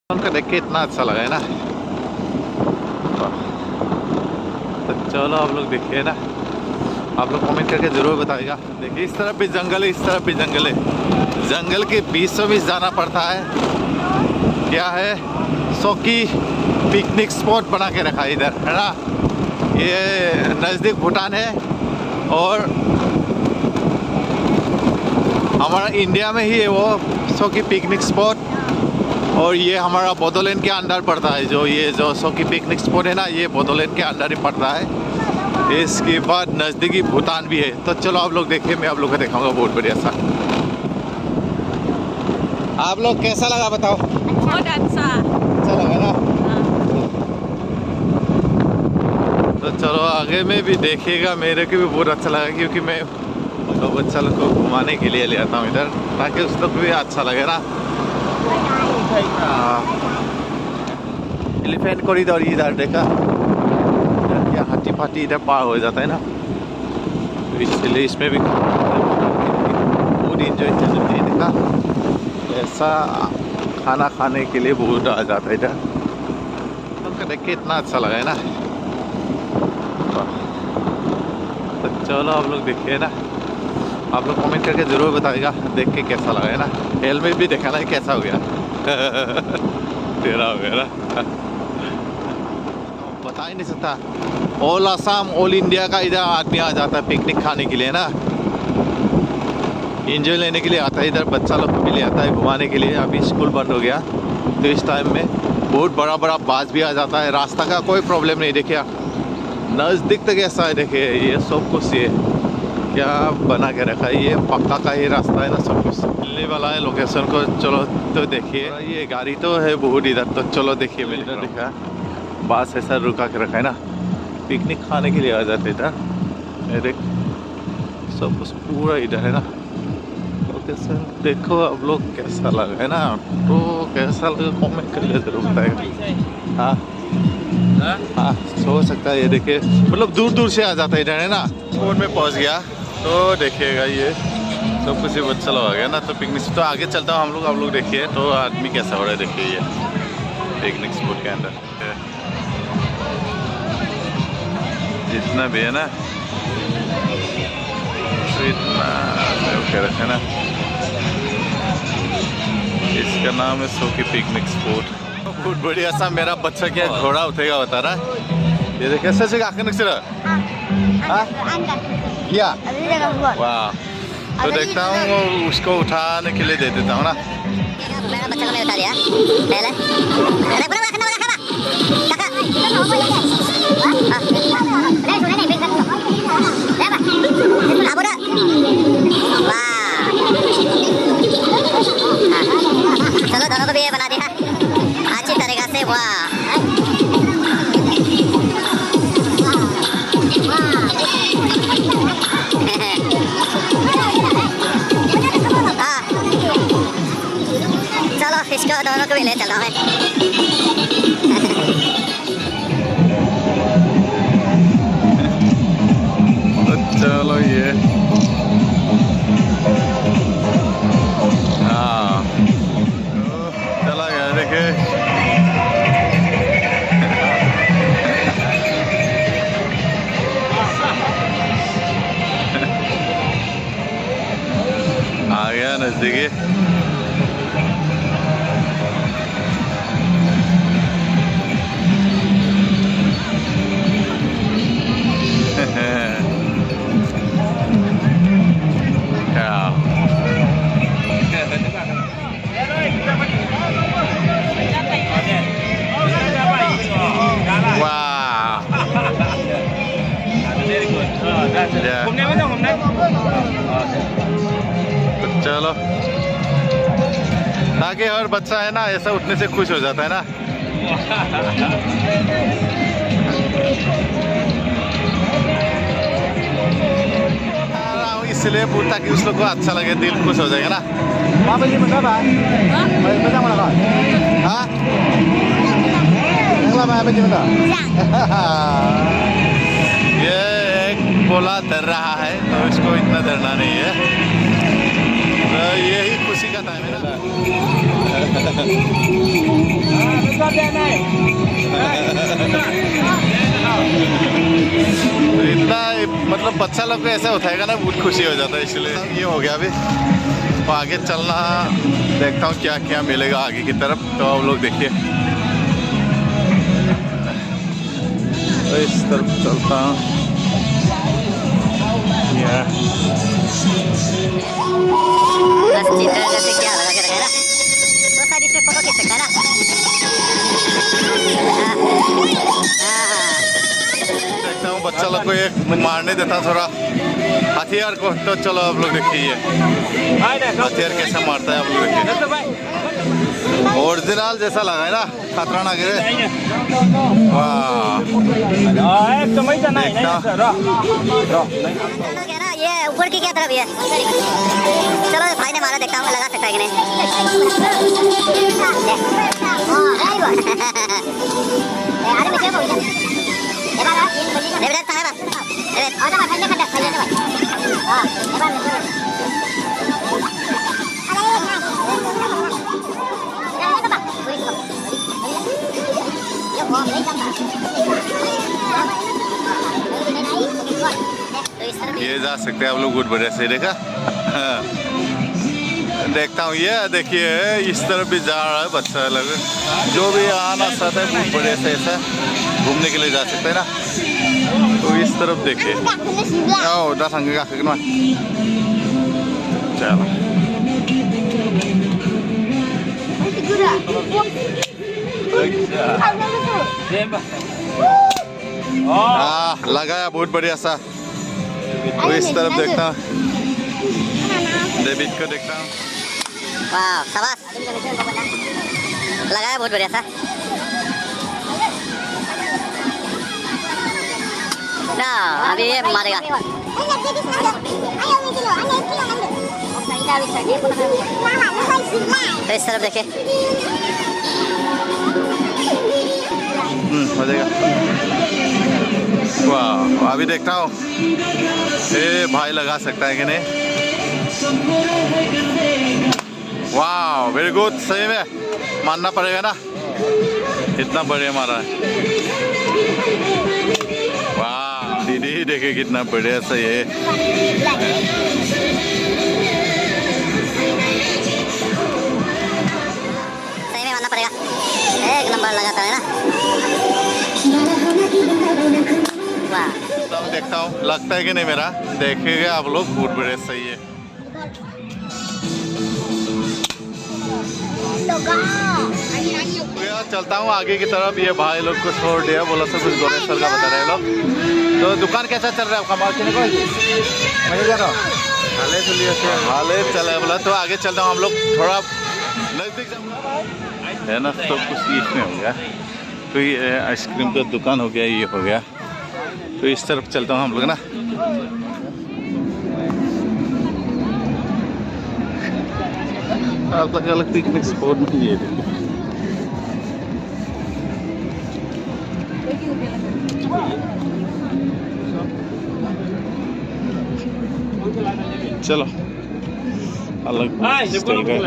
उनका देख के इतना अच्छा लगा है ना। तो चलो आप लोग देखिए ना, आप लोग कमेंट करके ज़रूर बताइएगा। देखिए इस तरफ भी जंगल है, इस तरफ भी जंगल है, जंगल के बीचों बीच जाना पड़ता है। क्या है, शौकी पिकनिक स्पॉट बना के रखा है इधर, है ना। ये नज़दीक भूटान है और हमारा इंडिया में ही है वो शौकी पिकनिक स्पॉट। और ये हमारा बोडोलैंड के अंदर पड़ता है, जो शौकी पिकनिक स्पॉट है ना, ये बोडोलैंड के अंदर ही पड़ता है। इसके बाद नज़दीकी भूटान भी है। तो चलो आप लोग देखिए, मैं आप लोग को दिखाऊंगा बहुत बढ़िया सा। आप लोग कैसा लगा बताओ? बहुत अच्छा लगा ना। तो चलो आगे में भी देखिएगा, मेरे को भी बहुत अच्छा लगा, क्योंकि मैं तो बच्चा लोग को घुमाने के लिए ले आता हूँ इधर, ताकि उस लोग भी अच्छा लगे ना। एलिफेंट कॉरिडोर इधर देखा, क्या हाथी फाटी इधर पार हो जाता है ना, तो इसलिए इसमें भी बहुत इंजॉय करते हैं। देखा ऐसा खाना खाने के लिए बहुत आ जाता है इधर, उनका देख के इतना अच्छा लगा है ना। तो चलो आप लोग देखिए ना, आप लोग कमेंट करके ज़रूर बताइएगा देख के कैसा लगा है ना। हेलमेट भी देखा ना कैसा हो गया तेरा हो गया ना। बता ही नहीं सकता, ऑल आसाम ऑल इंडिया का इधर आदमी आ जाता है पिकनिक खाने के लिए ना, एंजॉय लेने के लिए आता है इधर। बच्चा लोग को भी ले आता है घुमाने के लिए। अभी स्कूल बंद हो गया तो इस टाइम में बहुत बड़ा बड़ा बस भी आ जाता है। रास्ता का कोई प्रॉब्लम नहीं, देखिए नज़दीक तक ऐसा है। देखिए ये सब कुछ ये क्या बना के रखा है, ये पक्का का ही रास्ता है ना, सब कुछ मिलने वाला है लोकेशन को। चलो तो देखिए, ये गाड़ी तो है बहुत इधर। तो चलो देखिए, मैंने इधर देखा बस ऐसा रुका के रखा है ना, पिकनिक खाने के लिए आ जाते इधर। देख सब कुछ पूरा इधर है ना लोकेशन। देखो अब लोग कैसा लगा है ना, तो कैसा लगा कमेंट करके जरूर बताएगा। हाँ हाँ हो सकता है। ये देखिए मतलब दूर दूर से आ जाता है इधर है ना। फोन में पहुंच गया तो देखिएगा ये सब कुछ अच्छा लगा गया ना। तो पिकनिक से तो आगे चलता हूँ हम लोग, आप लोग देखिए तो आदमी कैसा हो रहा है। देखिए ये पिकनिक स्पॉट के अंदर जितना भी है ना, तो इतना है ना। इसका नाम है शौकी पिकनिक स्पॉट। बहुत बढ़िया सा मेरा बच्चा क्या घोड़ा उठेगा बता रहा है। ये देखिए कैसे आखिर क्या वाह। तो देखता हूँ उसको उठाने के लिए दे देता हूँ ना। मेरा बच्चा को मैं उठा दिया चलो दोनों को भी ये बना दिया अच्छी तरीका से। वाह चलो इसको दोनों को भी ले चलो मैं। तो चलो ये हाँ चला गया देखिए। आ गया नजदीकी। तो चलो ताकि हर बच्चा है ना ऐसा उठने से खुश हो जाता है ना। इसलिए पूछता कि उस लोग को अच्छा लगे, दिल खुश हो जाएगा ना। ये एक बोला डर रहा है तो इसको इतना डरना नहीं है, तो यही खुशी का टाइम है ना। इतना मतलब बच्चा लोग को ऐसा उठाएगा ना बहुत खुशी हो जाता है, इसलिए ये हो गया अभी। तो आगे चलना देखता हूँ क्या क्या मिलेगा आगे की तरफ, तो आप लोग देखिए। तो इस तरफ चलता हूँ। बस चित्र जैसे क्या लगा के रखा है ना, तो शायद इसमें फोटो खींच सकता है ना। देखता हूँ बच्चा लोग को ये मारने देता थोड़ा हथियार को। तो चलो आप लोग देखिए हथियार कैसा मारता है, आप लोग देखिए। ओरिजिनल जैसा लगा है ना, खतरा ना गिरे। वाह ये ऊपर की क्या तरफ है? चलो भाई ने मारा, देखता हूँ लगा सकता है कि नहीं। ये जा सकते हैं आप लोग, गुड बढ़िया से देखा। देखता हूँ ये देखिए इस तरफ भी जा रहा है बच्चा लोग, जो भी आना चाहता है बहुत बढ़िया से ऐसा घूमने के लिए जा सकते हैं ना। तो इस तरफ देखिए उधर संगे का चलो लगाया बहुत बढ़िया सा। तो इस तरफ देखता हूँ, डेविड को देखता हूँ। वाह शाबाश, लगाया बहुत बढ़िया सा। ना अभी ये मारेगा। तो इस तरफ देखिए। हो जाएगा। वाह अभी देखता हूँ ये भाई लगा सकता है कि नहीं। वाह वेरी गुड, सही में मानना पड़ेगा ना, इतना बढ़िया मारा है। वाह दीदी देखिए कितना बढ़िया सही है। सही में मानना पड़ेगा, एक नंबर लगाता है ना। वाह देखता हूँ लगता है कि नहीं मेरा, देखिएगा आप लोग बहुत बढ़िया सही है। चलता हूँ आगे की तरफ। ये भाई लोग को छोड़ दिया, बोला सब कुछ गोरेश्वर का बता रहे लोग। तो दुकान कैसा चल रहा है आपका? मार्केट हाले चले बोला। तो आगे चलता हूँ हम लोग थोड़ा नजदीक है ना। तो कुछ इसमें हो गया, तो ये आइसक्रीम का दुकान हो गया, ये हो गया। तो इस तरफ चलता हूँ हम लोग ना। अलग अलग पिकनिक स्पॉट में ये चलो अलग स्टाइल का है।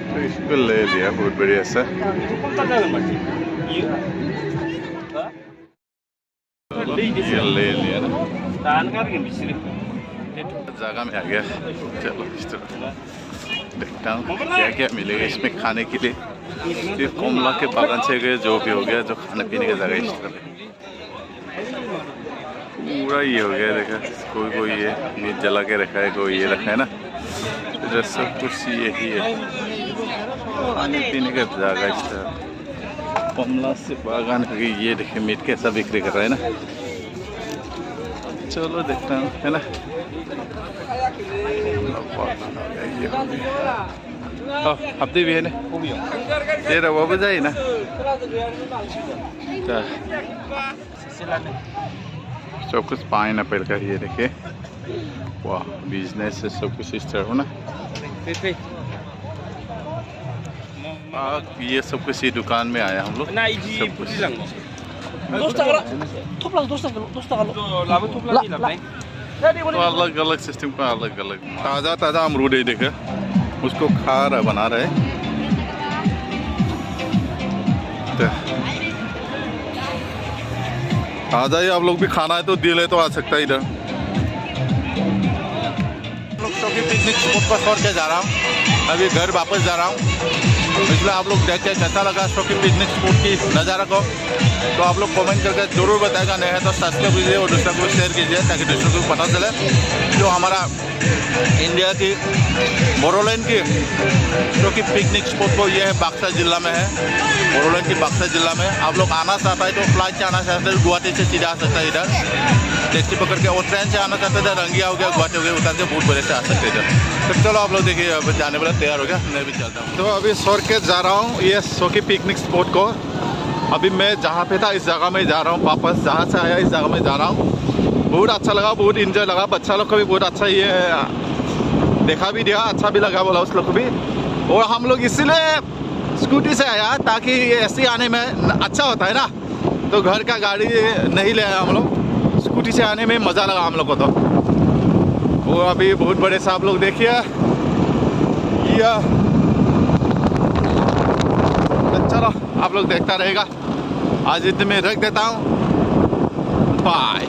तो इसको ले लिया बहुत बढ़िया सा। ये ले लिया ना, जगह में आ गया। चलो इस तरह देखता हूँ क्या क्या मिलेगा इसमें खाने के लिए। ये कमला के बागान से गए, जो भी हो गया, जो खाने पीने की जगह इस तरह पूरा ये हो गया। देखा कोई कोई ये मीट जला के रखा है, कोई ये रखा है ना। इधर सब कुछ यही है, खाने पीने का जगह इस तरह। कमला से बागान की ये देखिए मीट कैसा बिक्री कर रहा है ना। चलो देखता हूँ है ना। हफ्ते भी है ना, दे रहा वो बजाई ना। सब कुछ पाइनएप्पल का ये देखिए। वाह बिजनेस है सब कुछ इस तरह हो ना। ये सब कुछ ही दुकान में आया हम लोग। सब कुछ तो अलग अलग सिस्टम का अलग अलग ताज़ा ताज़ा अमरूद है, देखे उसको खा रहे बना रहे। आ जाइए, आप लोग भी खाना है तो दिल है तो आ सकता है इधर। लोग की पिकनिक स्पॉट पर छोड़ के जा रहा हूँ, अभी घर वापस जा रहा हूँ। इसलिए आप लोग देख के कैसा लगा शौकी पिकनिक स्पॉट की नज़ारा को, तो आप लोग कमेंट करके जरूर बताएगा। नहीं है तो सब्सक्राइब कीजिए और दूसरा को शेयर कीजिए ताकि दूसरों को पता चले जो हमारा इंडिया की बोडोलैंड की शौकी पिकनिक स्पॉट को ये है बक्सर जिला में है, बोडोलैंड की बक्सर जिला में। आप लोग आना चाहता है तो फ्लाइट से आना चाहते हैं गुवाहाटी से सीधा आ सकता है इधर, टैक्सी पकड़ के, और ट्रेन से आना चाहते थे रंगिया हो गया गुवाहाटी हो गया उतर के बहुत बड़े से आ सकते इधर। तो चलो आप लोग देखिए, अब जाने वाला तैयार हो गया, मैं भी चलता हूँ। तो अभी छोड़ के जा रहा हूँ ये शौकी पिकनिक स्पॉट को। अभी मैं जहाँ पे था इस जगह में जा रहा हूँ वापस, जहाँ से आया इस जगह में जा रहा हूँ। बहुत अच्छा लगा, बहुत इंजॉय लगा, बच्चा लोग को भी बहुत अच्छा ये देखा भी दिया, अच्छा भी लगा बोला उस लोग को भी। और हम लोग इसीलिए स्कूटी से आया ताकि ऐसे आने में अच्छा होता है ना, तो घर का गाड़ी नहीं ले आया हम लोग, स्कूटी से आने में मज़ा लगा हम लोग को। तो वो अभी बहुत बड़े से आप लोग देखिए या, चलो आप लोग देखता रहेगा। आज इतने में रख देता हूँ, बाय।